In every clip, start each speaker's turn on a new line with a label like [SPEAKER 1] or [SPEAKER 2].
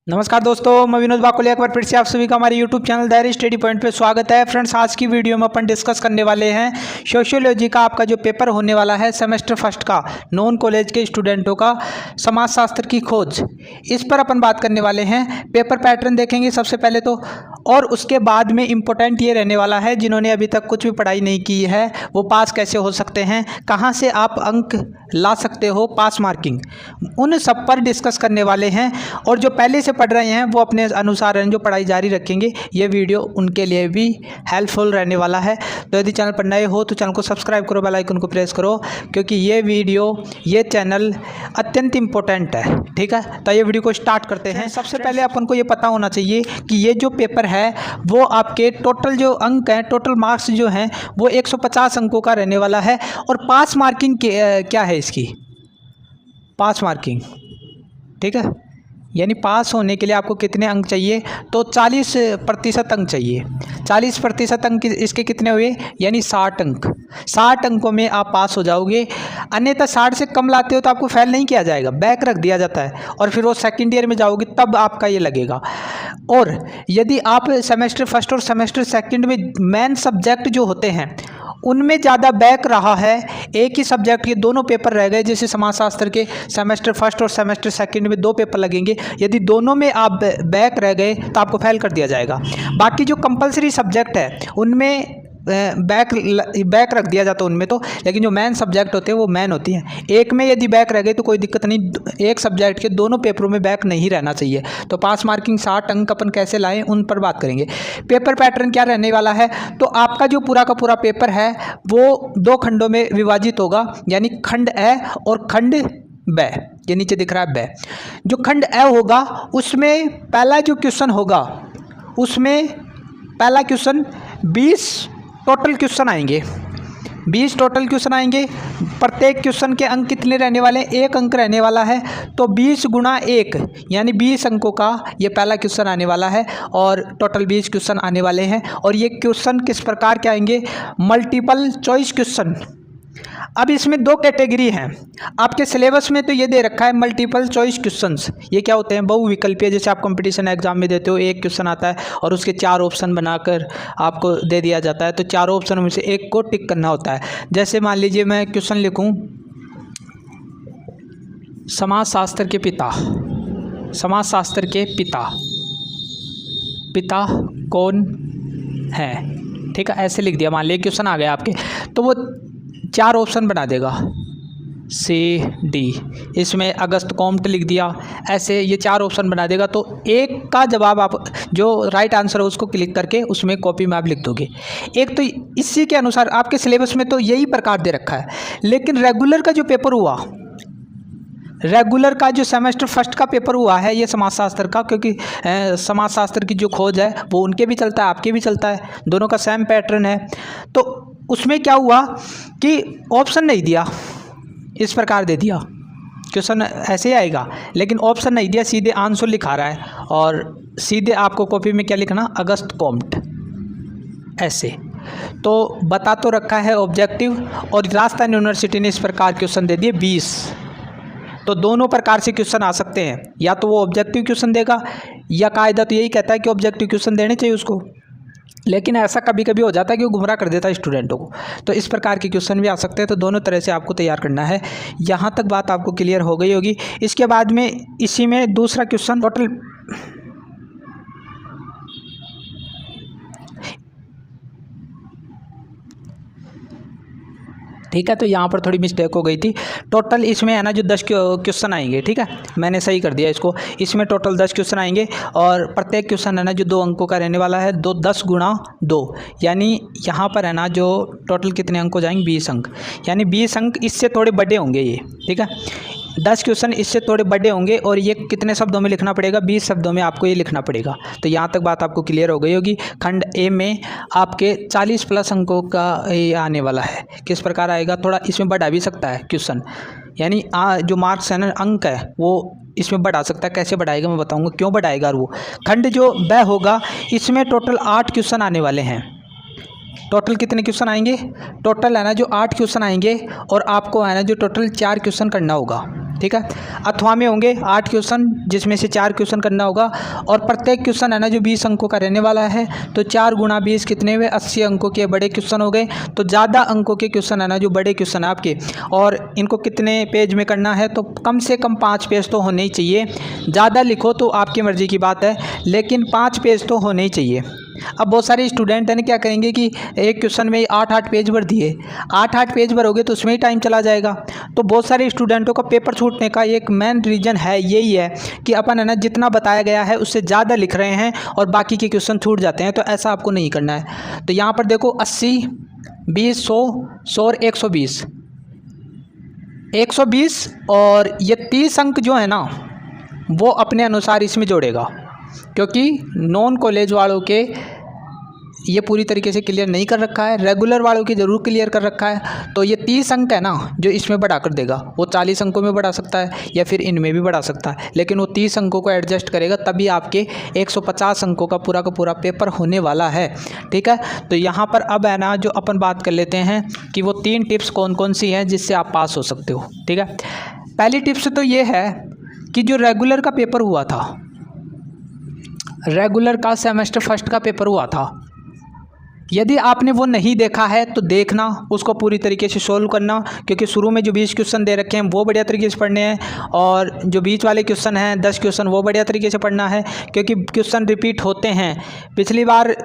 [SPEAKER 1] नमस्कार दोस्तों, मैं विनोद बाकुलिया एक बार फिर से आप सभी का हमारे YouTube channel diary study point पे स्वागत है। फ्रेंड्स, आज की वीडियो में अपन डिस्कस करने वाले हैं सोशियोलॉजी का आपका जो पेपर होने वाला है सेमेस्टर फर्स्ट का, नॉन कॉलेज के स्टूडेंटों का, समाजशास्त्र की खोज, इस पर अपन बात करने वाले हैं। पेपर पैटर्न देखेंगे सबसे पहले तो, और उसके बाद में इम्पोर्टेंट ये रहने वाला है जिन्होंने अभी तक कुछ भी पढ़ाई नहीं की है वो पास कैसे हो सकते हैं, कहाँ से आप अंक ला सकते हो, पास मार्किंग, उन सब पर डिस्कस करने वाले हैं। और जो पहले से पढ़ रहे हैं वो अपने अनुसार जो पढ़ाई जारी रखेंगे, ये वीडियो उनके लिए भी हेल्पफुल रहने वाला है। तो यदि चैनल पर नए हो तो चैनल को सब्सक्राइब करो, बेल आइकन को प्रेस करो, क्योंकि ये वीडियो, ये चैनल अत्यंत इम्पोर्टेंट है। ठीक है, तो ये वीडियो को स्टार्ट करते हैं। सबसे पहले अपन को ये पता होना चाहिए कि ये जो पेपर है वो आपके टोटल जो अंक हैं, टोटल मार्क्स जो हैं वो 150 अंकों का रहने वाला है। और पास मार्किंग क्या है इसकी, पास मार्किंग, ठीक है, यानी पास होने के लिए आपको कितने अंक चाहिए, तो 40% अंक चाहिए। 40% अंक इसके कितने हुए, यानी 60 अंक। 60 अंकों में आप पास हो जाओगे। अन्यथा 60 से कम लाते हो तो आपको फेल नहीं किया जाएगा, बैक रख दिया जाता है, और फिर वो सेकंड ईयर में जाओगे तब आपका ये लगेगा। और यदि आप सेमेस्टर फर्स्ट और सेमेस्टर सेकंड में मेन सब्जेक्ट जो होते हैं उनमें ज़्यादा बैक रहा है, एक ही सब्जेक्ट के दोनों पेपर रह गए, जैसे समाजशास्त्र के सेमेस्टर फर्स्ट और सेमेस्टर सेकंड में 2 पेपर लगेंगे, यदि दोनों में आप बैक रह गए तो आपको फेल कर दिया जाएगा। बाकी जो कंपलसरी सब्जेक्ट है उनमें बैक रख दिया जाता है उनमें तो, लेकिन जो मेन सब्जेक्ट होते हैं वो मेन होती हैं। एक में यदि बैक रह गए तो कोई दिक्कत नहीं, एक सब्जेक्ट के दोनों पेपरों में बैक नहीं रहना चाहिए। तो पास मार्किंग 60 अंक अपन कैसे लाएं उन पर बात करेंगे। पेपर पैटर्न क्या रहने वाला है, तो आपका जो पूरा का पूरा पेपर है वो 2 खंडों में विभाजित होगा, यानी खंड ए और खंड ब। ये नीचे दिख रहा है ब। जो खंड ए होगा उसमें पहला जो क्वेश्चन होगा, उसमें पहला क्वेश्चन 20 टोटल क्वेश्चन आएंगे, 20 टोटल क्वेश्चन आएंगे। प्रत्येक क्वेश्चन के अंक कितने रहने वाले हैं, 1 अंक रहने वाला है। तो 20 गुणा 1 यानी 20 अंकों का ये पहला क्वेश्चन आने वाला है, और टोटल 20 क्वेश्चन आने वाले हैं। और ये क्वेश्चन किस प्रकार के आएंगे, मल्टीपल चॉइस क्वेश्चन। अब इसमें 2 कैटेगरी हैं आपके सिलेबस में, तो ये दे रखा है मल्टीपल चॉइस क्वेश्चंस। ये क्या होते हैं, बहुविकल्पीय, जैसे आप कंपटीशन एग्जाम में देते हो, एक क्वेश्चन आता है और उसके 4 ऑप्शन बनाकर आपको दे दिया जाता है, तो 4 ऑप्शन में से एक को टिक करना होता है। जैसे मान लीजिए मैं क्वेश्चन लिखूं, समाजशास्त्र के पिता, समाजशास्त्र के पिता, पिता कौन है, ठीक है, ऐसे लिख दिया। मान लीजिए क्वेश्चन आ गया आपके, तो वो 4 ऑप्शन बना देगा, C D, इसमें अगस्त कॉम्ट लिख दिया, ऐसे ये 4 ऑप्शन बना देगा। तो एक का जवाब आप जो राइट आंसर है उसको क्लिक करके उसमें कॉपी में आप लिख दोगे। एक तो इसी के अनुसार आपके सिलेबस में तो यही प्रकार दे रखा है। लेकिन रेगुलर का जो पेपर हुआ, रेगुलर का जो सेमेस्टर फर्स्ट का पेपर हुआ है ये समाजशास्त्र का, क्योंकि समाजशास्त्र की जो खोज है वो उनके भी चलता है, आपके भी चलता है, दोनों का सेम पैटर्न है। तो उसमें क्या हुआ कि ऑप्शन नहीं दिया, इस प्रकार दे दिया, क्वेश्चन ऐसे ही आएगा, लेकिन ऑप्शन नहीं दिया, सीधे आंसर लिखा रहा है, और सीधे आपको कॉपी में क्या लिखना, अगस्त कॉम्ट, ऐसे। तो बता तो रखा है ऑब्जेक्टिव, और राजस्थान यूनिवर्सिटी ने इस प्रकार क्वेश्चन दे दिए 20। तो दोनों प्रकार से क्वेश्चन आ सकते हैं, या तो वो ऑब्जेक्टिव क्वेश्चन देगा, या कायदा तो यही कहता है कि ऑब्जेक्टिव क्वेश्चन देने चाहिए उसको, लेकिन ऐसा कभी कभी हो जाता है कि वो गुमराह कर देता है स्टूडेंटों को। तो इस प्रकार के क्वेश्चन भी आ सकते हैं। तो दोनों तरह से आपको तैयार करना है। यहाँ तक बात आपको क्लियर हो गई होगी। इसके बाद में इसी में दूसरा क्वेश्चन, टोटल ठीक है, तो यहाँ पर थोड़ी मिस्टेक हो गई थी। टोटल इसमें है ना जो 10 क्वेश्चन आएंगे, ठीक है, मैंने सही कर दिया इसको। इसमें टोटल 10 क्वेश्चन आएंगे, और प्रत्येक क्वेश्चन है ना जो 2 अंकों का रहने वाला है, 10 गुणा 2, यानी यहाँ पर है ना जो टोटल कितने अंक हो जाएंगे, 20 अंक, यानी 20 अंक इससे थोड़े बड़े होंगे ये, ठीक है, 10 क्वेश्चन इससे थोड़े बड़े होंगे। और ये कितने शब्दों में लिखना पड़ेगा, 20 शब्दों में आपको ये लिखना पड़ेगा। तो यहाँ तक बात आपको क्लियर हो गई होगी। खंड ए में आपके 40+ अंकों का ये आने वाला है। किस प्रकार आएगा, थोड़ा इसमें बढ़ा भी सकता है क्वेश्चन, यानी जो मार्क्स है ना, अंक है, वो इसमें बढ़ा सकता है। कैसे बढ़ाएगा मैं बताऊँगा क्यों बढ़ाएगा। और वो खंड जो ब होगा इसमें टोटल 8 क्वेश्चन आने वाले हैं, टोटल कितने क्वेश्चन आएंगे, टोटल है ना जो 8 क्वेश्चन आएंगे और आपको है ना जो टोटल 4 क्वेश्चन करना होगा, ठीक है। अथवा में होंगे 8 क्वेश्चन जिसमें से 4 क्वेश्चन करना होगा और प्रत्येक क्वेश्चन है ना जो 20 अंकों का रहने वाला है। तो 4 गुणा 20 कितने हुए, 80 अंकों के बड़े क्वेश्चन हो गए। तो ज़्यादा अंकों के क्वेश्चन है ना जो बड़े क्वेश्चन है आपके, और इनको कितने पेज में करना है, तो कम से कम 5 पेज तो होने ही चाहिए। ज़्यादा लिखो तो आपकी मर्ज़ी की बात है, लेकिन 5 पेज तो होने ही चाहिए। अब बहुत सारे स्टूडेंट हैं क्या करेंगे कि एक क्वेश्चन में 8-8 पेज भर दिए, 8-8 पेज भरोगे तो उसमें ही टाइम चला जाएगा। तो बहुत सारे स्टूडेंटों का पेपर छूटने का एक मेन रीज़न है यही है कि अपन है ना जितना बताया गया है उससे ज़्यादा लिख रहे हैं और बाकी के क्वेश्चन छूट जाते हैं। तो ऐसा आपको नहीं करना है। तो यहाँ पर देखो 80, 20, 100 और 120, 120 और ये 30 अंक जो है ना वो अपने अनुसार इसमें जोड़ेगा, क्योंकि नॉन कॉलेज वालों के ये पूरी तरीके से क्लियर नहीं कर रखा है, रेगुलर वालों की ज़रूर क्लियर कर रखा है। तो ये 30 अंक है ना जो इसमें बढ़ा कर देगा, वो 40 अंकों में बढ़ा सकता है या फिर इनमें भी बढ़ा सकता है, लेकिन वो 30 अंकों को एडजस्ट करेगा, तभी आपके 150 अंकों का पूरा पेपर होने वाला है, ठीक है। तो यहाँ पर अब है ना जो अपन बात कर लेते हैं कि वो 3 टिप्स कौन कौन सी हैं जिससे आप पास हो सकते हो, ठीक है। पहली टिप्स तो ये है कि जो रेगुलर का पेपर हुआ था, रेगुलर का सेमेस्टर फर्स्ट का पेपर हुआ था, यदि आपने वो नहीं देखा है तो देखना, उसको पूरी तरीके से सोल्व करना, क्योंकि शुरू में जो 20 क्वेश्चन दे रखे हैं वो बढ़िया तरीके से पढ़ने हैं, और जो बीच वाले क्वेश्चन हैं 10 क्वेश्चन वो बढ़िया तरीके से पढ़ना है, क्योंकि क्वेश्चन रिपीट होते हैं। पिछली बार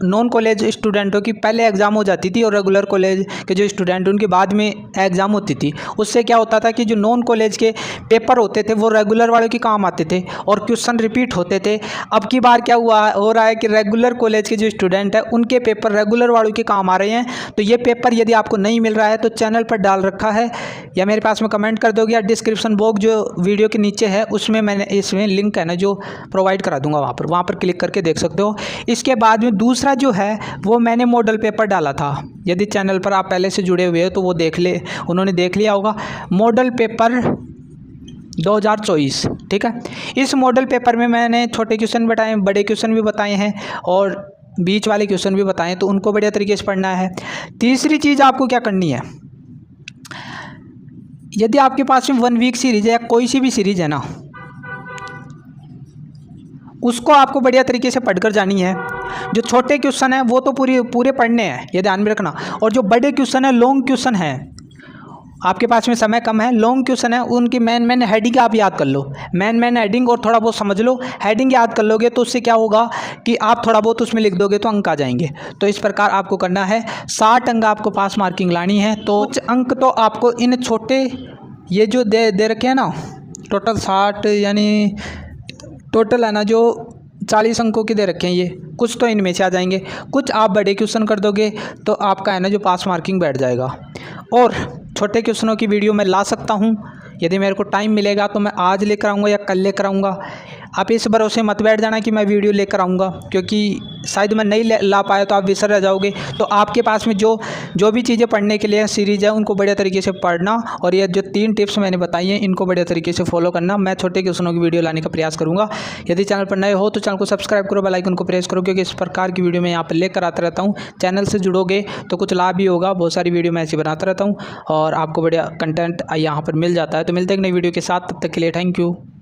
[SPEAKER 1] नॉन कॉलेज स्टूडेंटों की पहले एग्ज़ाम हो जाती थी और रेगुलर कॉलेज के जो स्टूडेंट उनके बाद में एग्ज़ाम होती थी। उससे क्या होता था कि जो नॉन कॉलेज के पेपर होते थे वो रेगुलर वालों के काम आते थे और क्वेश्चन रिपीट होते थे। अब की बार क्या हो रहा है कि रेगुलर कॉलेज के जो स्टूडेंट हैं उनके पेपर रेगुलर वालों के काम आ रहे हैं। तो ये पेपर यदि आपको नहीं मिल रहा है तो चैनल पर डाल रखा है, या मेरे पास में कमेंट कर दोगे, या डिस्क्रिप्शन बॉक्स जो वीडियो के नीचे है उसमें मैंने इसमें लिंक है ना जो प्रोवाइड करा दूंगा, वहाँ पर क्लिक करके देख सकते हो। इसके बाद में दूसरा जो है वो मैंने मॉडल पेपर डाला था, यदि चैनल पर आप पहले से जुड़े हुए हो तो वो उन्होंने देख लिया होगा। मॉडल पेपर 2024, ठीक है। इस मॉडल पेपर में मैंने छोटे क्वेश्चन बताए, बड़े क्वेश्चन भी बताए हैं और बीच वाले क्वेश्चन भी बताए, तो उनको बढ़िया तरीके से पढ़ना है। तीसरी चीज़ आपको क्या करनी है, यदि आपके पास में 1 वीक सीरीज है या कोई सी भी सीरीज है ना, उसको आपको बढ़िया तरीके से पढ़कर जानी है। जो छोटे क्वेश्चन हैं वो तो पूरे पढ़ने हैं, ये ध्यान में रखना, और जो बड़े क्वेश्चन हैं, लॉन्ग क्वेश्चन हैं, आपके पास में समय कम है, लॉन्ग क्वेश्चन है, उनकी मेन हेडिंग आप याद कर लो, मेन हेडिंग और थोड़ा बहुत समझ लो। हेडिंग याद कर लोगे तो उससे क्या होगा कि आप थोड़ा बहुत उसमें लिख दोगे तो अंक आ जाएंगे। तो इस प्रकार आपको करना है, 60 अंक आपको पास मार्किंग लानी है। तो कुछ अंक तो आपको इन छोटे ये जो दे रखे हैं ना, टोटल 60 यानी टोटल है ना जो 40 अंकों के दे रखे हैं, ये कुछ तो इनमें से आ जाएंगे, कुछ आप बड़े क्वेश्चन कर दोगे तो आपका है ना जो पास मार्किंग बैठ जाएगा। और छोटे क्वेश्चनों की वीडियो मैं ला सकता हूँ, यदि मेरे को टाइम मिलेगा तो मैं आज लेकर आऊँगा या कल लेकर आऊँगा। आप इस भरोसे मत बैठ जाना कि मैं वीडियो लेकर आऊँगा, क्योंकि शायद मैं नहीं ला पाया तो आप विसर रह जाओगे। तो आपके पास में जो भी चीज़ें पढ़ने के लिए सीरीज़ है उनको बढ़िया तरीके से पढ़ना, और ये जो 3 टिप्स मैंने बताई हैं इनको बढ़िया तरीके से फॉलो करना। मैं छोटे क्वेश्चनों की वीडियो लाने का प्रयास करूँगा। यदि चैनल पर नए हो तो चैनल को सब्सक्राइब करो, बेल आइकन को प्रेस करो, क्योंकि इस प्रकार की वीडियो मैं यहाँ पर लेकर आता रहता हूँ। चैनल से जुड़ोगे तो कुछ लाभ भी होगा, बहुत सारी वीडियो मैं ऐसी बनाता रहता हूँ और आपको बढ़िया कंटेंट यहाँ पर मिल जाता है। तो मिलते हैं एक नई वीडियो के साथ, तब तक के लिए थैंक यू।